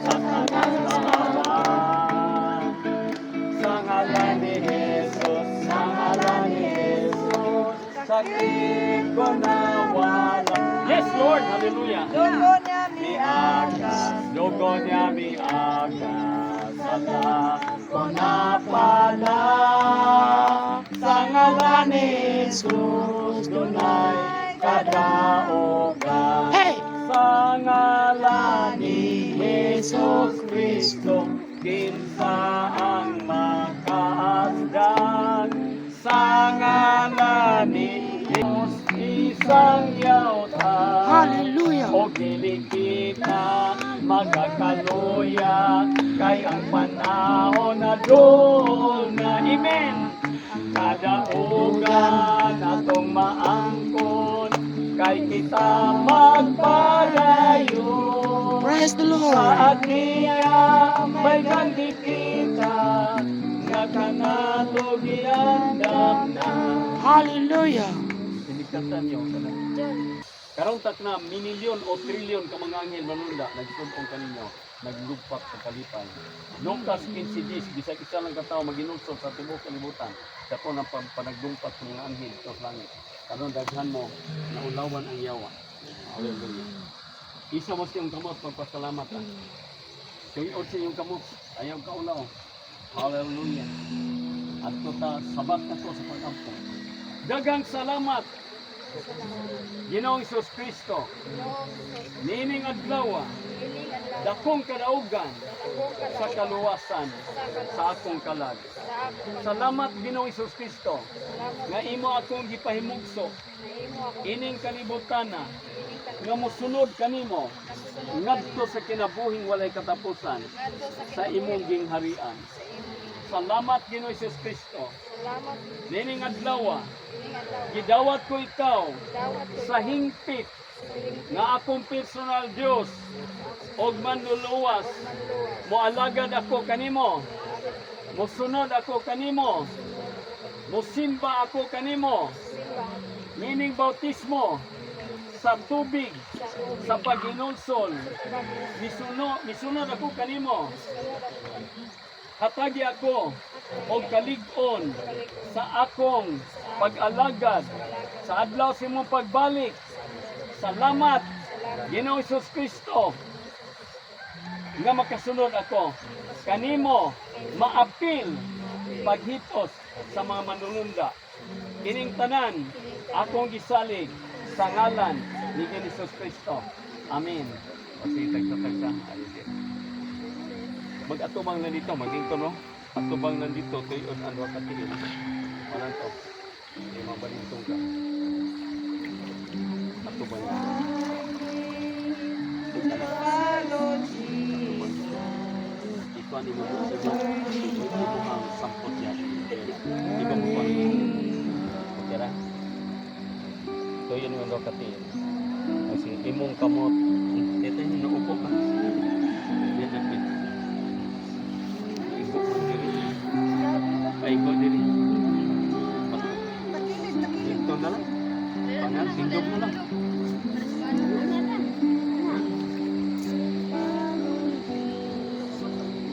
sa kalaban. Sa ngalan ni Jesus, sa ngalan ni Jesus, sakit ko nawala. Yes, Lord, hallelujah. Dugo niya Miagas, dugo niya miagas, sala ko na pala. Sa ngalan ni Jesus, dunay kadaogan. Sa ngalan ni Jesus Kristo, kinsa ang makaasdan. Sa ngalan ni Jesus, isang yautan. Hallelujah. O kilikita, magkakaluya, kay ang panahon na doon na. Amen. Kada ugan atong maangkon, kay kita magpalayo. Praise the Lord. Sa atiya may ganti kita, nga kanatugi ang damdaman. Hallelujah. Sinikatan niyo karong tak na minilyon o trilyon ka mga anghel manunda nagsumpong kaninyo naglugpat sa kalipan. Lucas 15:10 bisag isa lang ka tawo maginulsol sa tibuok kalibutan dato ng panagdumpat sa mga anghel sa langit. Karon daghan mo naulawan ang yawa. Hallelujah. Isa mo siyang kamot pagpasalamat. Tuyod sa iyong kamot ayaw ka ulaw. Hallelujah. At ta sabat na to sa pag-ampo. Daghang salamat Ginoong Hesus Kristo, nining adlaw, dakong kadaugan sa kaluwasan sa akong kalag. Salamat Ginoong Hesus Kristo, nga imo akong gipahimugso, ining kalibutan nga mosunod kanimo, ngadto sa kinabuhing walay katapusan, sa imong gingharian. Salamat Ginoong Hesus Kristo, nining adlaw, gidawat ko ikaw sa hingpit nga akong personal Diyos og manluluwas. Moalagad ako kanimo, mosunod ako kanimo, mosimba ako kanimo. Meaning bautismo sa tubig, sa paginulsol, misunod ako kanimo. Hatagi ako og kalig-on sa akong pag-alagad sa adlaw sa imong pagbalik. Salamat Ginoong Hesus Kristo nga makasunod ako kanimo, maapil paghitos sa mga manununda. Kining tanan akong gisalig sa ngalan ni Hesus Kristo. Amen. Pasitag sa tagsa. Mag-atubang na dito, maging no? Atubang na dito, tuyon ang wakatigil. Walang to. Hindi mabalintong ka. Atubang na. Ito ang imo ang sampot yan. Iba mo pa. Kira? Tuyon ang wakatigil. Kasi imong kamot. Ito yung naupo ka. Yan ang pito. Paikot diri. Dito na lang. Pangal, tingdog na lang.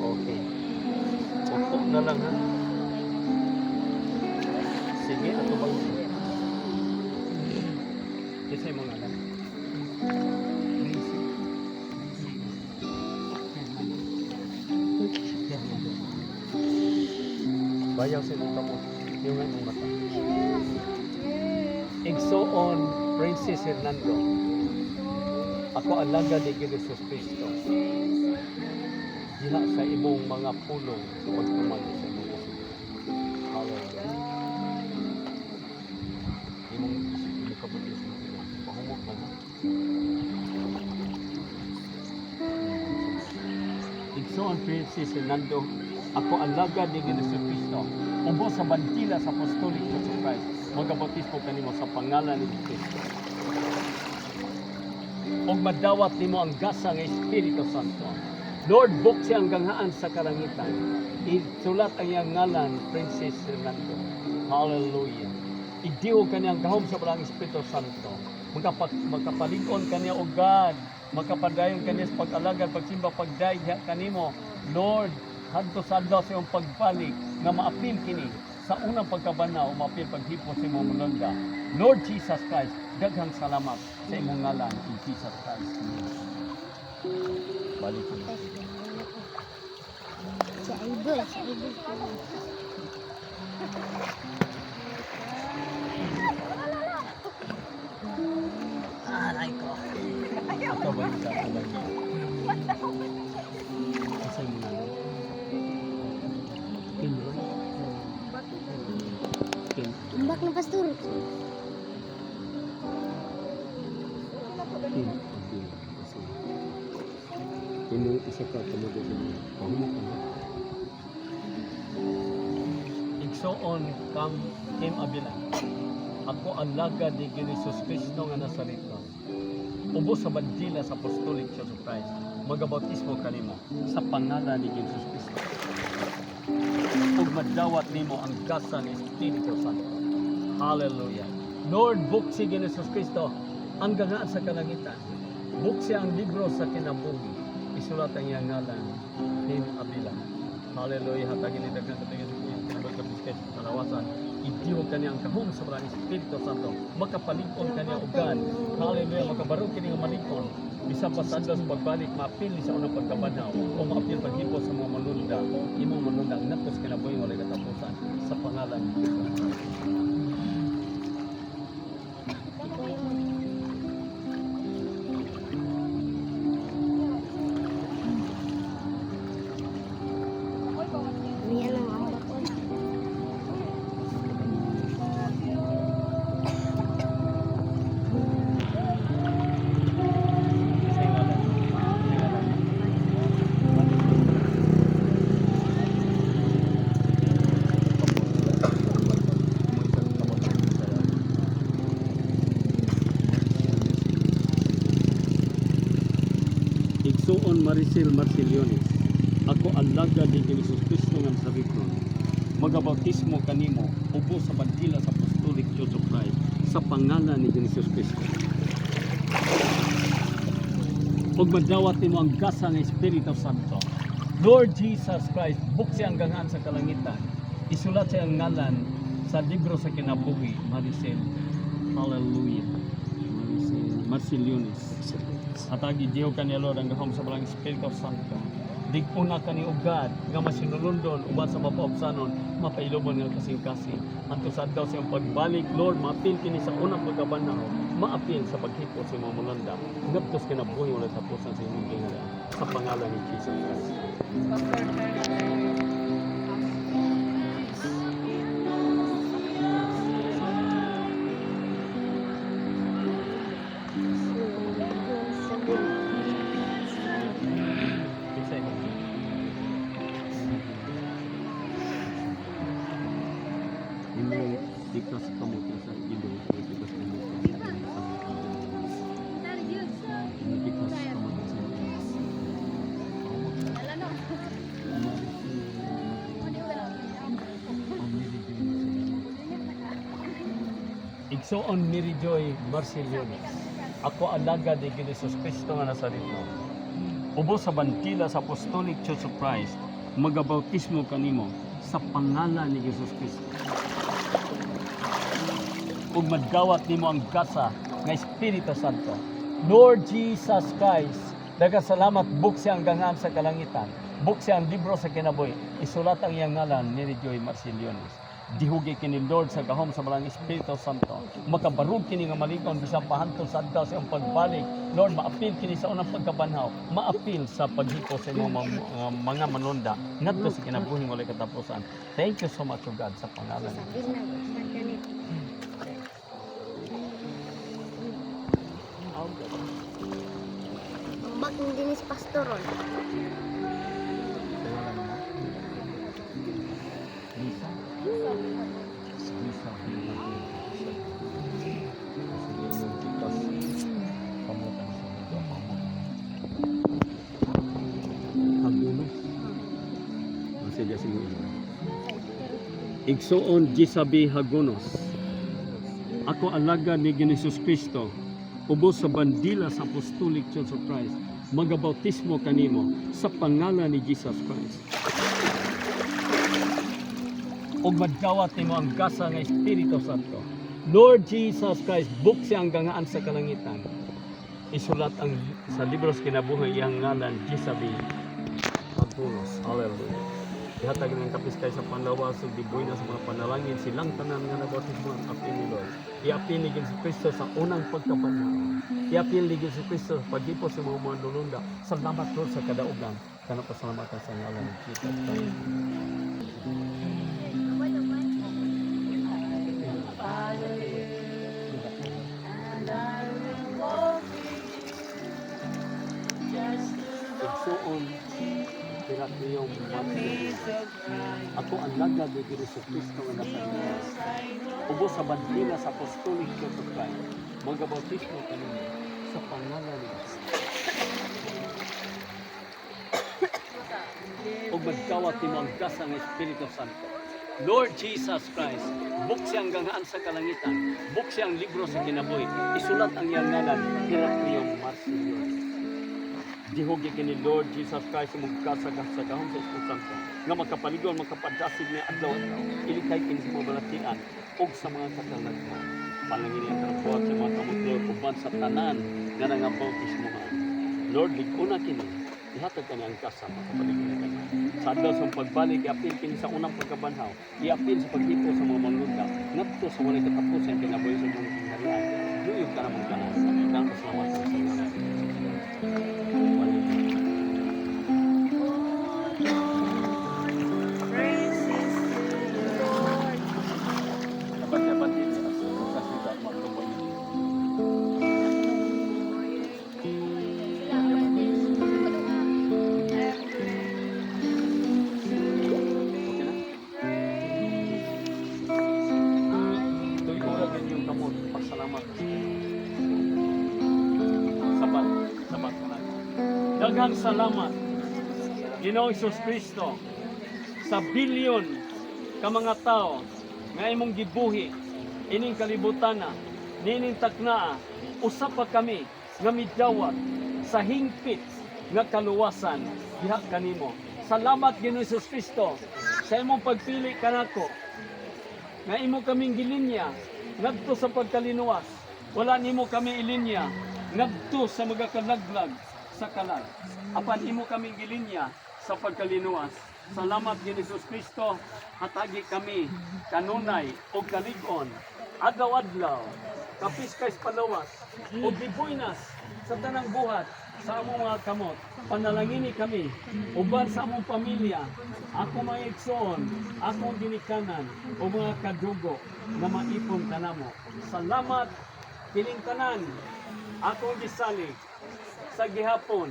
Okay. Upo na lang ha. Sige, ato bang. Kisay mo nga lang. Bayaw sa mga kamot. Yung ang mata. Igsoon, Princess Hernando. Ako alaga ni Hesus Kristo. Diha sa imong mga pulong pagtuman sa imong kasunod. Hallelujah. Imong kabutis mo. Pahumok ba na? Igsoon, Princess Hernando. Ako ang lagad ni Hesus Kristo. Ubo sa bantila sa Apostolic Church of Christ. Magabautismo kanimo sa pangalan ni Kristo. O madawat nimo ang gasa ng Espiritu Santo. Lord, buksi ang ganghaan sa karangitan. Isulat ang iyang ngalan, Princess Hernando. Hallelujah. Idihog kaniyang gahom sa parang Espiritu Santo. Magkapalig-on kaniya, O God, makapadayon kaniya sa pag-alagad, pagsimba, pagdaig kanimo. Lord, hadto sa adlaw sa iyong pagbalik nga maapil kini sa unang pagkabanaw, maapil paghipos sa imong mulunda. Lord Jesus Christ, daghang salamat sa imong ngalan in Jesus Christ. Balik ko. Si Idol, si Idol. Aray ko. Ako ba yung tatawag? Kasi mo na. Kinro? Tumbak ng pastor. Ini isa ka tumudo sa pahumok ka. Igsoon kam Kim Abila. Ako ang lagad ni Jesus Cristo nga Nazareno. Ubos sa bandila sa Apostolic Church of Christ. Magabautismo kanimo sa pangalan ni Jesus Cristo. Ug madawat nimo ang gasa ni Espiritu Santo. Hallelujah. Lord, buksi ni Jesus Cristo ang ganaan sa kalangitan. Buksi ang libro sa kinabuhi. Isulat ang iyang ngalan, Kim Abila. Hallelujah. Hatagin ni Daghan katingin sa iyang kinabal kapiskay sa kalawasan. Idiwag kaniya ang kahom sa maraming Espiritu Santo. Makapalikon kaniya ugan. Hallelujah. Makabarog kaniya ang malikon. Bisa pa sa adlaw sa pagbalik, maapil sa unang pagkabanaw o maapil paghipos sa mga manunda. Imong manunda, natos kinabuhi walay katapusan sa pangalan ni Jesus. Yan ang ang bakon. Sa ngalan. Igsuon Maricel Marceliones. Ako ang lagad ni Jesus Cristo nga Nazareno. Magabautismo kanimo ubos sa bandila sa Apostolic Church of Christ sa pangalan ni Jesus Cristo. Ug madawat nimo ang gasa ng Espiritu Santo. Lord Jesus Christ, buksi ang gangaan sa kalangitan. Isulat sa iyang ngalan sa libro sa kinabuhi, Maricel. Hallelujah. Marceliones. Atagi diyo kaniya Lord ang gahom sa balang Espiritu Santo. Digpuna kani ugad nga masinulundon uban sa mapaubsanon mapailobon nga kasing-kasing. Anto sa adlaw sa iyong pagbalik, Lord, maapil kini sa unang pagkabanaw, maapil sa paghipos sa imong mulanda. Ngaptos kinabuhi wala tapusan sa imong ginala sa pangalan ni Jesus Christ. Isa imo. Imong dikas kamo sa ilo, dikas kamo sa dikas kamo sa Igsoon Mary Joy Marceliones. Ako ang lagad ni Jesus Cristo nga Nazareno. Ubos sa bandila sa Apostolic Church of Christ, magabautismo kanimo sa pangalan ni Jesus Cristo. Ug madawat nimo ang gasa nga Espiritu Santo. Lord Jesus Christ, daghang salamat, buksi ang gangaan sa kalangitan. Buksi ang libro sa kinabuhi. Isulat ang iyang ngalan ni Joy Marceliones. Dihugi kini Lord sa gahom sa balang Espiritu Santo. Makabarog kini nga malikon bisan pahantol sa adlaw sa iyong pagbalik. Lord, maapil kini sa unang pagkabanhaw. Maapil sa paghipos sa imong mga manunda. Ngadto sa kinabuhi walay katapusan. Thank you so much, O God, sa pangalan ni Sabi na, sa ganit. Tumbak ng dinis pastoron. Lisa. Lisa. Hagunos. Sige. Igsoon Gisabi Hagunos. Ako alaga ni Jesus Cristo ubos sa bandila sa Apostolic Church of Christ, magabautismo kanimo sa pangalan ni Jesus Christ. O madawat nimo ang gasa nga Espiritu Santo. Lord Jesus Christ, buksi ang gangaan sa kalangitan. Isulat ang sa libro sa kinabuhi iyang ngalan, Gisabi, Pagpulos. Hallelujah. Ihatag ng kapis kay sa panlawas ug diboy na sa mga panalangin silang tanan nga nabautismo ang apil ni Lord. Iapil ni Jesus Kristo sa unang pagkabanhaw. Iapil ni Jesus Kristo sa paghipo sa mga manlulunda. Salamat Lord sa kadaugan. Kana pasalamatan sa ngalan ni Jesus Christ. Igsuon tirat niyong ako ang lagad ni Jesus Kristo nga nasa Diyos. Ubos sa bandila sa Apostolic Church of Christ, magabautismo kanimo sa pangalan ni Jesus. O magkawat ni ang gasa ng Espiritu Santo. Lord Jesus Christ, buksi ang gangaan sa kalangitan, buksi ang libro sa kinabuhi, isulat ang iyang ngalan, Heraclium Marcelius. Dihogi kini Lord Jesus Christ mong kasagahon sa Espiritu Santo nga magkapaligon, magkapadasig niya adlaw-adlaw, ilikay kini sa mga balatian o sa mga katalagman. Palangin ang trabuhat sa mga kamutlo uban sa tanan nga nangabautismohan. Lord, liguna kini, ihatag ka niya ang kasa, magkapaligon ka na. Sa adlaw sa pagbalik, iapil kini sa unang pagkabanhaw, iapil sa paghipo sa mga manlunda, ngadto sa walay katapusan kinabuhi sa mga pangharian. Duyog ka naman ka na, kang pasalamatan sa ngalan. Daghang salamat, Ginoong Hesus Kristo, sa bilyon ka mga tao nga imong gibuhi ining kalibutan na, nining taknaa, usap pa kami nga midawat sa hingpit nga kaluwasan diha kanimo. Salamat Ginoong Hesus Kristo sa imong pagpili kanako nga imo kaming gilinya ngadto sa pagkalinuwas. Wala nimo kami ilinya ngadto sa magakalaglag sa kalag. Apan imo kaming gilinya sa pagkalinuwas. Salamat Ginoong Hesus Kristo, hatagi kami kanunay o kalig-on adlaw-adlaw kapis kay palawas o gibuinas sa tanang buhat sa among mga kamot. Panalangini kami uban sa among pamilya, ako mga igsoon, akong ginikanan o mga kadugo na maipon kanamo. Salamat kining tanan akong gisalig sa gihapon,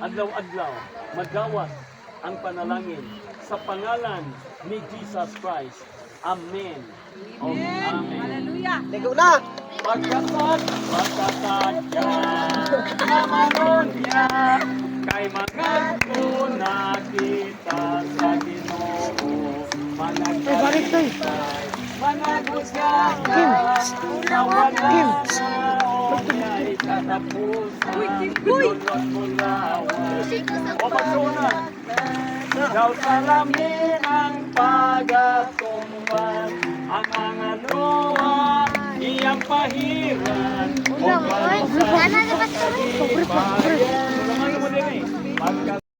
adlaw-adlaw, madawat ang panalangin sa pangalan ni Jesus Christ. Amen. O amen. Hallelujah. Ligo na! Pagkatad niya, namanon niya, kay mga nakita sa Ginoo, managalitay, managusgahan, nawala na niya'y katapusan, dulot mulawan, o pagsunan, daw salamin ang pag-atumban, ang mga luha, iyang pahiran, o palusan, sa ibayan.